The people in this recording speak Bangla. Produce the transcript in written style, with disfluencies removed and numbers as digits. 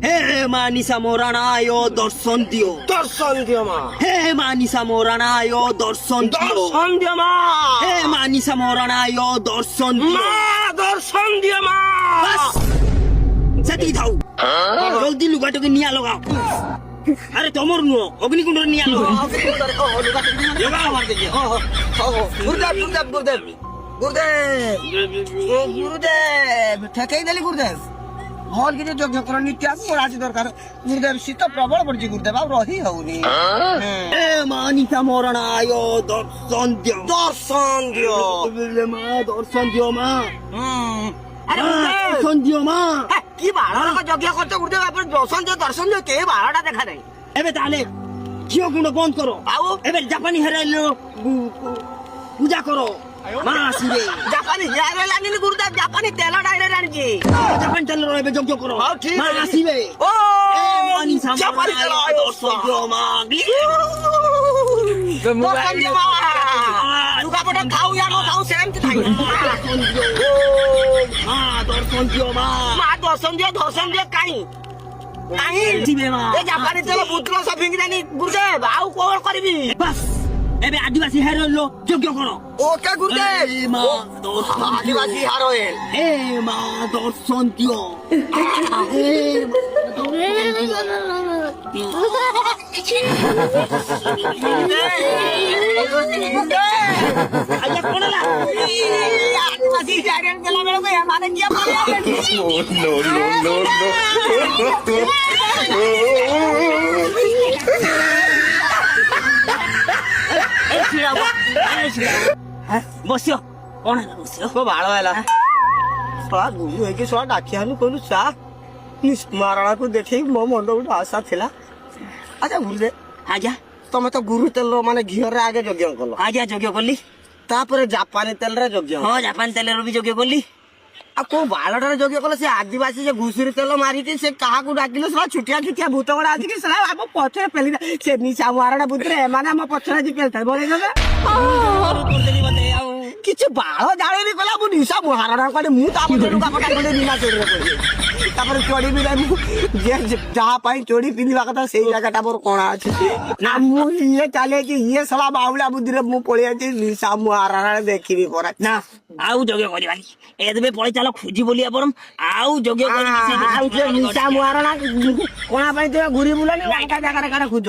হে মা নিশা মোরানায় দর্শন দিও দর্শন দিও মা হে মা নিশা মোরানায় দর্শন দিও দর্শন দিও মা হে মা নিশা মোরানায় দর্শন দিও মা দর্শন দিও মা বাস সেটি থাও জলদি লুগাটাকে নিয়ে লগাও আরে তোমার নুয় অগ্নিকুণ্ডে নিয়ে লগাও লগাও আমার দিকে গুরুদেব গুরুদেব গুরুদেব গুরুদেব ও গুরুদেব ঠেকাই দেলি গুরুদেব ভল কিছু যজ্ঞ কর নিত্যাস রাজি দরকার গুরুদেব শীত প্রবল পড়ছি গুরুদেব আর রহি হউনি হে মা নিশা মোরানায় দর্শন দিও দর্শন দিও মা দর্শন দিও মা আরে মা, গুরুদেব দর্শন দিও মা কি বারো যজ্ঞ করছো গুরুদেব আপনার দর্শন দিও কে বারোটা দেখা নাই এবে তাহলে ঝিও গুণ বন্ধ করো ଆଉ এবে জাপানি হেরাইলো পূজা করো মা আসিবে জাপানি হেয়ার আনিনি গুরুদেব জাপানি তেল ডাইরে আনিছি জাপান তেল এবে যজ্ঞ করো ହଉ ଠିକ মা ଅଛି। আসিবে ও এ মানি জাপানি তেল দর্শন দিও মা দর্শন দিও মা লুগাপটা খাও ইয়া নো খাও সেমতি থাই দর্শন দিও মা দর্শন দিও মা মা দর্শন দিও কাই কাই আসিবে মা এ জাপানি তেল পুত্র সব ফিঙ্গি দেনি গুরুদেব আউ কোন করবি বাস এবে আদিবাসী হেরাইলো যজ্ঞ করো ওকে গুরুদেব এ মা দর্শন দিও আদিবাসী হারোয়েল হে মা দর্শন দিও আইয়া কোনলা আদিবাসী হারোয়েল গেলা বেলকে মানে কি বলে বসিও কোন ହେଲା বসিও তো ভালো হলা সা গুরু হইকি সা ডাকিয়ানু কোনু চা মারাଣାକୁ ଦେଖେଇ ମୋ ମନ ଗୋଟେ ଆଶା ଥିଲା ଆଚ୍ଛା ଗୁରୁଦେବ ଆଜ୍ଞା ତମେ ତ ଗୁରୁ ତେଲ ମାନେ ଘିଅରେ ଆଗେ ଯଜ୍ଞ କଲ ଆଜ୍ଞା ଯଜ୍ଞ କଲି ତାପରେ ଜାପାନୀ ତେଲରେ ଯଜ୍ଞ ହଁ ଜାପାନ ତେଲର ବି ଯଜ୍ଞ କଲି ଆଉ କୋଉ ବାଳଟାରେ ଯଜ୍ଞ କଲ ସେ ଆଦିବାସୀ ଯେ ଘୁଷୁରୀ ତେଲ ମାରିକି ସେ କାହାକୁ ଡାକିଲେ ସେଟା ଛୁଟିଆ ଛୁଟିଆ ଭୂତ ଗୁଡା ଆସିକି ସେଟା ଆମ ପଛରେ ପେଲି ସେ ନିଶା ମାରଣା ବୁଦ୍ଧିରେ ଏମାନେ ଆମ ପଛରେ ଆଜି ପେଲିଥାଏ ବନେଇ ଦେବେ କରିଦେଲି ମତେ ଆଉ କିଛି ବାଳ ଜାଣିନି କହିଲା ମୁଁ ନିଶା ମହାରଣା କଲି ମୁଁ ତା ପଛରେ ଲୁଗାପଟା ଖଣ୍ଡେ ବିନା ଚୋରିରେ ପଡିଲି ତାପରେ ଚୋରି ବି ମୁଁ ଯାହା ପାଇଁ ଚୋରି ପିନ୍ଧିବା କଥା ସେଇ ଜାଗାଟା ମୋର କଣା ଅଛି ନା ମୁଁ ଇଏ ଚାଲିଛି ଇଏ ସଲା ବାଉଳା ବୁଦ୍ଧିରେ ମୁଁ ପଳେଇ ଆଇଛି ନିଶା ମହାରଣା ଦେଖିବି ପରା ନା ଆଉ ଯଜ୍ଞ କରିବାନି ଏବେ ପଳେଇ ଚାଲ ଖୋଜି ବୋଲି ଆପଣ ଆଉ ଯଜ୍ଞ ଆଉ ସେ ନିଶା ମହାରଣା କଣା ପାଇଁ ତୁମେ ଘୁରି ବୁଲନି ଜାଗାରେ କାଳେ ଖୋଜ